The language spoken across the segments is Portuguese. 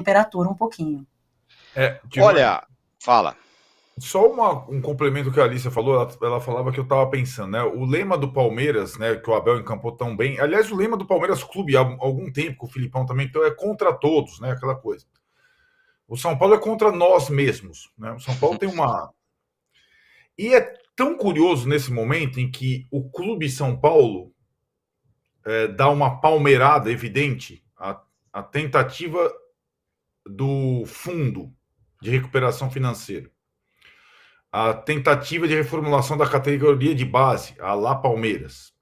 temperatura um pouquinho. Olha, fala. Só um complemento que a Alicia falou, ela falava que eu estava pensando, né? O lema do Palmeiras, né, que o Abel encampou tão bem. Aliás, o lema do Palmeiras Clube há algum tempo, com o Filipão também, então é contra todos, né? Aquela coisa. O São Paulo é contra nós mesmos, né? O São Paulo tem uma. E é tão curioso nesse momento em que o Clube São Paulo dá uma palmeirada evidente à tentativa do fundo de recuperação financeira, a tentativa de reformulação da categoria de base, a La Palmeiras.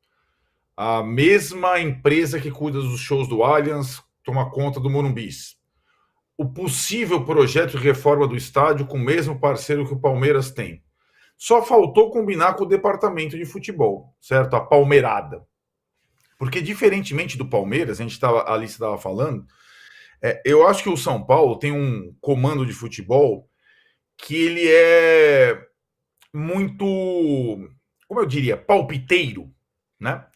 A mesma empresa que cuida dos shows do Allianz toma conta do Morumbis. O possível projeto de reforma do estádio com o mesmo parceiro que o Palmeiras tem. Só faltou combinar com o departamento de futebol, certo? A palmeirada. Porque, diferentemente do Palmeiras, a Alice estava falando, eu acho que o São Paulo tem um comando de futebol que ele é muito, como eu diria, palpiteiro, né?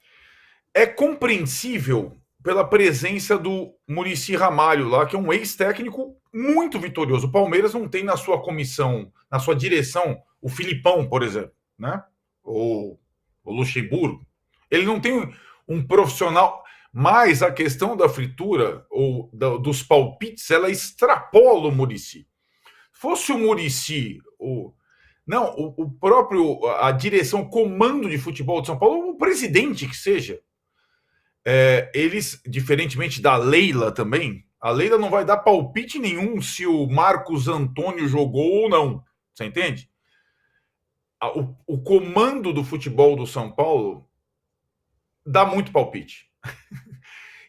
É compreensível pela presença do Muricy Ramalho lá, que é um ex-técnico muito vitorioso. O Palmeiras não tem na sua comissão, na sua direção, o Filipão, por exemplo, né? Ou o Luxemburgo. Ele não tem um profissional, mas a questão da fritura ou dos palpites, ela extrapola o Muricy. Fosse o Muricy, não, o próprio, a direção, o comando de futebol de São Paulo, o presidente que seja, eles, diferentemente da Leila também, a Leila não vai dar palpite nenhum se o Marcos Antônio jogou ou não. Você entende? O comando do futebol do São Paulo dá muito palpite.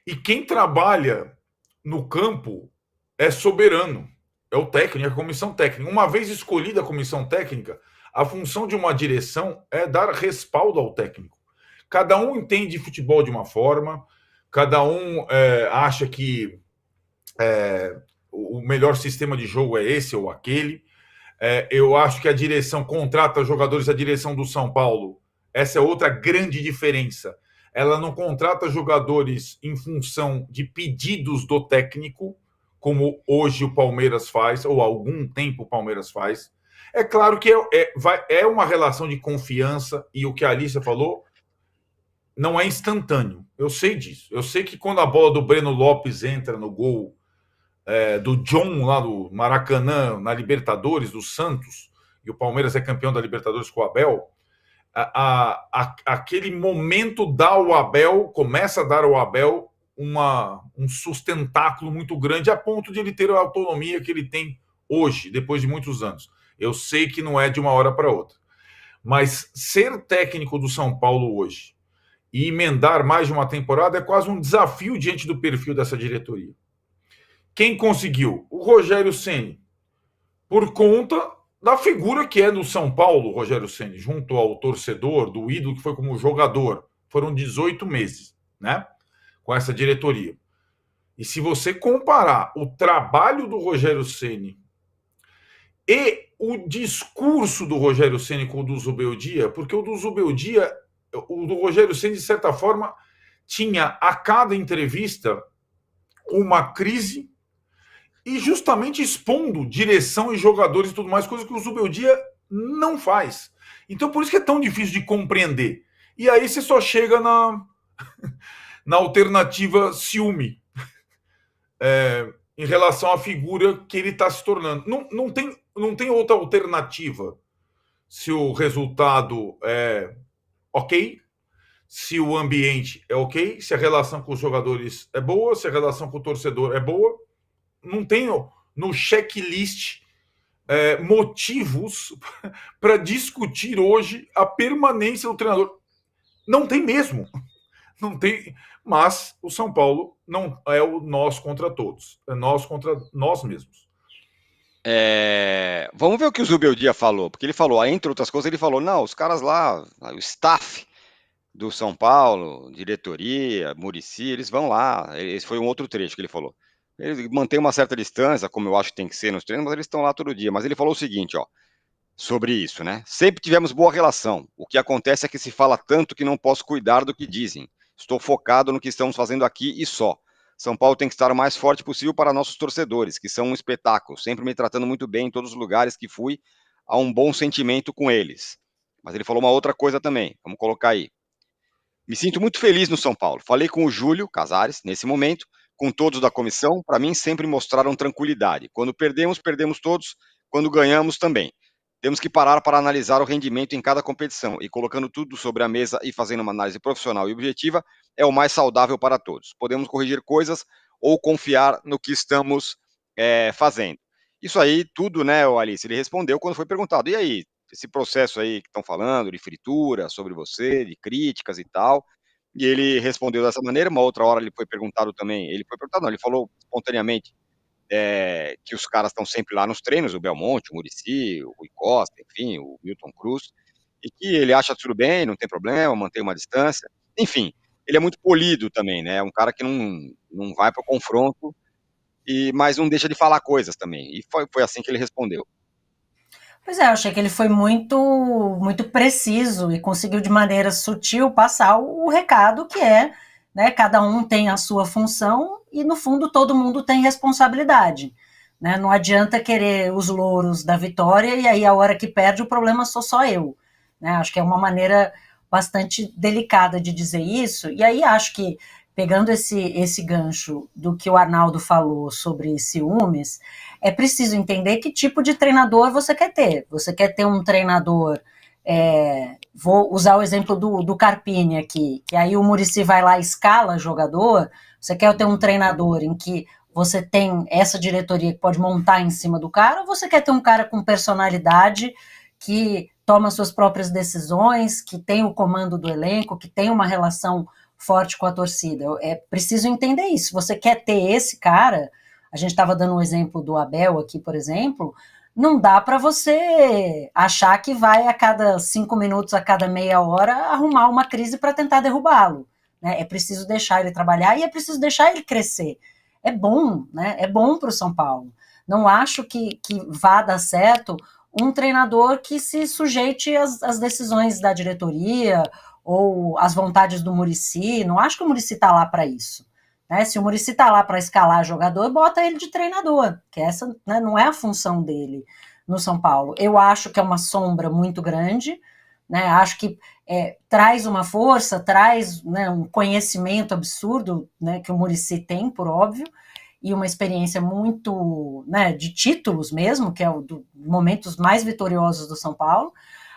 E quem trabalha no campo é soberano. É o técnico, é a comissão técnica. Uma vez escolhida a comissão técnica, a função de uma direção é dar respaldo ao técnico. Cada um entende futebol de uma forma, cada um acha que o melhor sistema de jogo é esse ou aquele. Eu acho que a direção contrata jogadores, a direção do São Paulo, essa é outra grande diferença. Ela não contrata jogadores em função de pedidos do técnico, como hoje o Palmeiras faz, ou há algum tempo o Palmeiras faz. É claro que é uma relação de confiança, e o que a Alicia falou não é instantâneo. Eu sei disso. Eu sei que quando a bola do Breno Lopes entra no gol do John lá do Maracanã, na Libertadores, do Santos, e o Palmeiras é campeão da Libertadores com o Abel, aquele momento começa a dar ao Abel um sustentáculo muito grande, a ponto de ele ter a autonomia que ele tem hoje, depois de muitos anos. Eu sei que não é de uma hora para outra. Mas ser técnico do São Paulo hoje e emendar mais de uma temporada é quase um desafio diante do perfil dessa diretoria. Quem conseguiu? O Rogério Ceni, por conta da figura que é no São Paulo, o Rogério Ceni, junto ao torcedor, do ídolo que foi como jogador. Foram 18 meses, né? Com essa diretoria. E se você comparar o trabalho do Rogério Ceni e o discurso do Rogério Ceni com o do Zubeldia, porque o do Zubeldia, o do Rogério Ceni, de certa forma, tinha a cada entrevista uma crise e justamente expondo direção e jogadores e tudo mais, coisa que o Zubeldia não faz. Então, por isso que é tão difícil de compreender. E aí você só chega na alternativa ciúme em relação à figura que ele está se tornando. Não tem outra alternativa se o resultado é ok, se o ambiente é ok, se a relação com os jogadores é boa, se a relação com o torcedor é boa. Não tem no checklist motivos para discutir hoje a permanência do treinador. Não tem mesmo. Não tem. Mas o São Paulo não é o nós contra todos. É nós contra nós mesmos. Vamos ver o que o Zubeldia falou. Porque ele falou, entre outras coisas, ele falou, não, os caras lá, o staff do São Paulo, diretoria, Muricy, eles vão lá. Esse foi um outro trecho que ele falou. Eles mantêm uma certa distância, como eu acho que tem que ser nos treinos, mas eles estão lá todo dia. Mas ele falou o seguinte, ó, sobre isso, né? Sempre tivemos boa relação. O que acontece é que se fala tanto que não posso cuidar do que dizem. Estou focado no que estamos fazendo aqui e só. São Paulo tem que estar o mais forte possível para nossos torcedores, que são um espetáculo, sempre me tratando muito bem em todos os lugares que fui, há um bom sentimento com eles. Mas ele falou uma outra coisa também, vamos colocar aí. Me sinto muito feliz no São Paulo. Falei com o Júlio Casares, nesse momento, com todos da comissão, para mim sempre mostraram tranquilidade. Quando perdemos, perdemos todos, quando ganhamos também. Temos que parar para analisar o rendimento em cada competição e colocando tudo sobre a mesa e fazendo uma análise profissional e objetiva é o mais saudável para todos. Podemos corrigir coisas ou confiar no que estamos fazendo. Isso aí, tudo, né, Alice? Ele respondeu quando foi perguntado. E aí, esse processo aí que estão falando, de fritura sobre você, de críticas e tal, e ele respondeu dessa maneira. Uma outra hora ele foi perguntado também, ele falou espontaneamente que os caras estão sempre lá nos treinos, o Belmonte, o Muricy, o Rui Costa, enfim, o Milton Cruz, e que ele acha tudo bem, não tem problema, mantém uma distância, enfim, ele é muito polido também, né, é um cara que não vai para o confronto, mas não deixa de falar coisas também, e foi assim que ele respondeu. Pois é, eu achei que ele foi muito preciso e conseguiu de maneira sutil passar o recado que é, né, cada um tem a sua função e no fundo todo mundo tem responsabilidade, né? Não adianta querer os louros da vitória e aí a hora que perde o problema sou só eu, né? Acho que é uma maneira bastante delicada de dizer isso e aí acho que pegando esse gancho do que o Arnaldo falou sobre ciúmes, é preciso entender que tipo de treinador você quer ter. Você quer ter um treinador, vou usar o exemplo do Carpini aqui, que aí o Muricy vai lá e escala jogador, você quer ter um treinador em que você tem essa diretoria que pode montar em cima do cara, ou você quer ter um cara com personalidade que toma suas próprias decisões, que tem o comando do elenco, que tem uma relação forte com a torcida. É preciso entender isso. Se você quer ter esse cara, a gente estava dando um exemplo do Abel aqui, por exemplo, não dá para você achar que vai a cada 5 minutos, a cada meia hora, arrumar uma crise para tentar derrubá-lo. Né? É preciso deixar ele trabalhar e é preciso deixar ele crescer. É bom, né? É bom para o São Paulo. Não acho que vá dar certo um treinador que se sujeite às decisões da diretoria ou às vontades do Muricy. Não acho que o Muricy está lá para isso. Né? Se o Muricy está lá para escalar jogador, bota ele de treinador, que essa, né, não é a função dele no São Paulo. Eu acho que é uma sombra muito grande, né? Acho que traz uma força, traz, né, um conhecimento absurdo, né, que o Muricy tem, por óbvio, e uma experiência muito, né, de títulos mesmo, que é um dos momentos mais vitoriosos do São Paulo,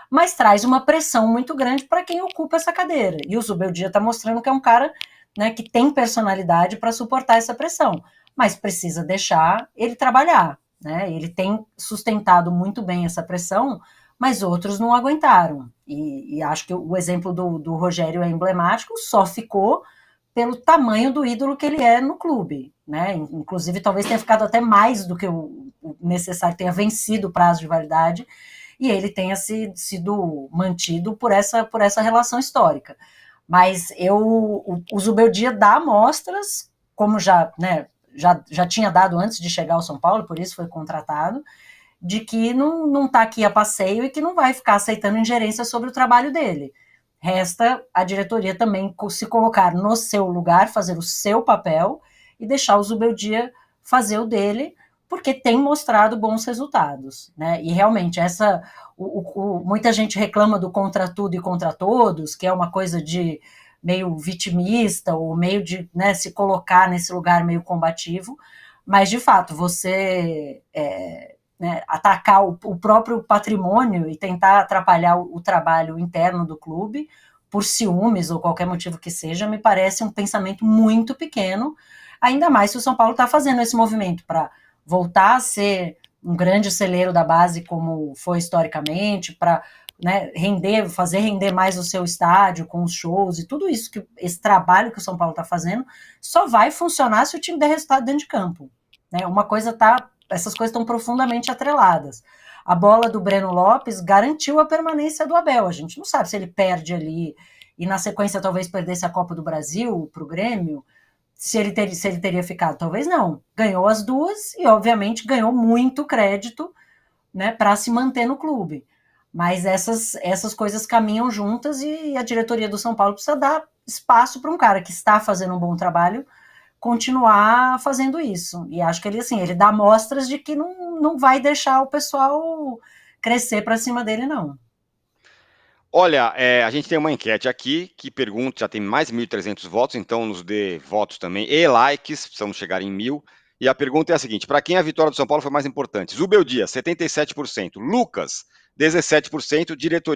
mas traz uma pressão muito grande para quem ocupa essa cadeira. E o Zubeldia está mostrando que é um cara, né, que tem personalidade para suportar essa pressão, mas precisa deixar ele trabalhar. Né? Ele tem sustentado muito bem essa pressão, mas outros não aguentaram. E acho que o exemplo do Rogério é emblemático, só ficou pelo tamanho do ídolo que ele é no clube. Né? Inclusive, talvez tenha ficado até mais do que o necessário, tenha vencido o prazo de validade, e ele tenha sido mantido por essa relação histórica. Mas o Zubeldia dá amostras, como já tinha dado antes de chegar ao São Paulo, por isso foi contratado, de que não está aqui a passeio e que não vai ficar aceitando ingerência sobre o trabalho dele. Resta a diretoria também se colocar no seu lugar, fazer o seu papel e deixar o Zubeldia fazer o dele, porque tem mostrado bons resultados. Né? E realmente, muita gente reclama do contra tudo e contra todos, que é uma coisa de meio vitimista, ou meio de, né, se colocar nesse lugar meio combativo, mas de fato, você né, atacar o próprio patrimônio e tentar atrapalhar o trabalho interno do clube por ciúmes ou qualquer motivo que seja, me parece um pensamento muito pequeno, ainda mais se o São Paulo está fazendo esse movimento para voltar a ser um grande celeiro da base como foi historicamente, para, né, fazer render mais o seu estádio com os shows e tudo isso, esse trabalho que o São Paulo está fazendo, só vai funcionar se o time der resultado dentro de campo. Né? Essas coisas estão profundamente atreladas. A bola do Breno Lopes garantiu a permanência do Abel. A gente não sabe se ele perde ali e na sequência talvez perdesse a Copa do Brasil para o Grêmio, se ele teria ficado. Talvez não. Ganhou as duas e, obviamente, ganhou muito crédito, né, para se manter no clube. Mas essas coisas caminham juntas e a diretoria do São Paulo precisa dar espaço para um cara que está fazendo um bom trabalho continuar fazendo isso. E acho que ele, assim, ele dá mostras de que não vai deixar o pessoal crescer para cima dele, não. Olha, a gente tem uma enquete aqui que pergunta, já tem mais de 1.300 votos, então nos dê votos também e likes, precisamos chegar em 1.000. E a pergunta é a seguinte: para quem a vitória do São Paulo foi mais importante? Zubeldia, 77%, Lucas, 17%, diretoria